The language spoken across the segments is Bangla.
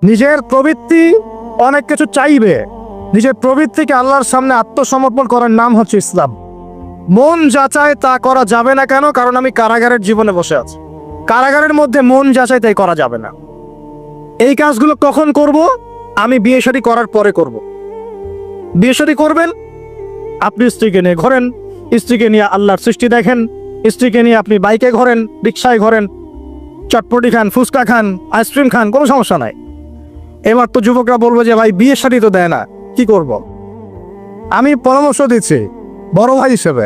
নিজের প্রবৃত্তি অনেক কিছু চাইবে, নিজের প্রবৃত্তিকে আল্লাহর সামনে আত্মসমর্পণ করার নাম হচ্ছে ইসলাম। মন যাচাই তা করা যাবে না কেন? কারণ আমি কারাগারের জীবনে বসে আছি। কারাগারের মধ্যে মন যাচাই তাই করা যাবে না। এই কাজগুলো কখন করব? আমি বিয়ে শাদী করার পরে করব। বিয়ে শাদী করবেন, আপনি স্ত্রীকে নিয়ে ঘোরেন, স্ত্রীকে নিয়ে আল্লাহর সৃষ্টি দেখেন, স্ত্রীকে নিয়ে আপনি বাইকে ঘোরেন, রিক্সায় ঘোরেন, চটপটি খান, ফুচকা খান, আইসক্রিম খান, কোনো সমস্যা নাই। এবার তো যুবকরা বলবো যে ভাই বিয়ে শাদী তো দেয় না, কি করব? আমি পরামর্শ দিচ্ছি বড় ভাই হিসেবে,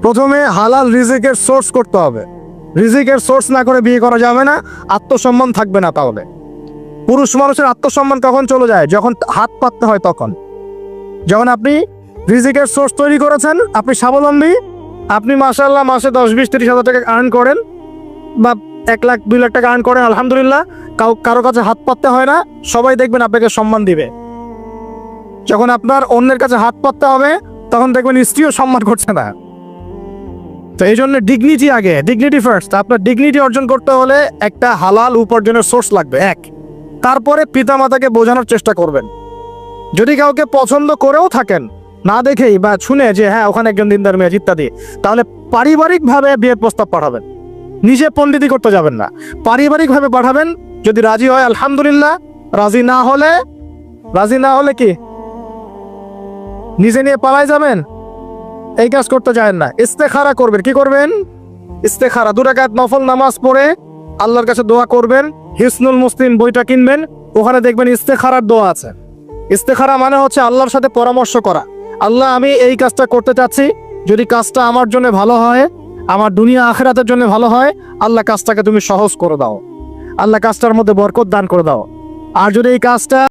প্রথমে হালাল রিজিকের সোর্স করতে হবে। রিজিকের সোর্স না করে বিয়ে করা যাবে না, আত্মসম্মান থাকবে না। তাহলে পুরুষ মানুষের আত্মসম্মান কখন চলে যায়? যখন হাত পাততে হয় তখন। যখন আপনি রিজিকের সোর্স তৈরি করেছেন, আপনি স্বাবলম্বী, আপনি মাশাআল্লাহ মাসে 10-20-30 হাজার টাকা আর্ন করেন বা 1 লাখ 2 লাখ টাকা আর্ন করেন, আলহামদুলিল্লাহ, কারো কাছে হাত পাততে হয় না, সবাই দেখবেন আপনাকে সম্মান দিবে। যখন আপনার অন্যের কাছে হাত পাততে হবে, তখন দেখবেন স্ত্রীও সম্মান করছে না। তো এই জন্য ডিগনিটি আগে, ডিগনিটি ফার্স্ট। আপনার ডিগনিটি অর্জন করতে হলে একটা হালাল উপার্জনের সোর্স লাগবে, এক। তারপরে পিতামাতাকে বোঝানোর চেষ্টা করবেন। যদি কাউকে পছন্দ করেও থাকেন, না দেখেই বা শুনে যে হ্যাঁ ওখানে একজন দিনদার মেয়ে ইত্যাদি, তাহলে পারিবারিকভাবে বিয়ের প্রস্তাব পাঠাবেন। নিজে পণ্ডিতি করতে যাবেন না, পারিবারিকভাবে পাঠাবেন। যদি রাজি হয় আলহামদুলিল্লাহ, রাজি না হলে কি নিজে নিয়ে পালাই যাবেন? এই কাজ করতে চান না। ইস্তেখারা করবেন। কি করবেন? ইস্তেখারা। 2 রাকাত নফল নামাজ পড়ে আল্লাহর কাছে দোয়া করবেন। হিসনুল মুসলিম বইটা কিনবেন, ওখানে দেখবেন ইস্তেখারার দোয়া আছে। ইস্তেখারা মানে হচ্ছে আল্লাহর সাথে পরামর্শ করা। আল্লাহ, আমি এই কাজটা করতে চাচ্ছি, যদি কাজটা আমার জন্য ভালো হয়, আমার দুনিয়া আখিরাতের জন্য ভালো হয়, আল্লাহ কাজটাকে তুমি সহজ করে দাও, আল্লাহ কাজটার মধ্যে বরকত দান করে দাও। আর যদি এই কাজটা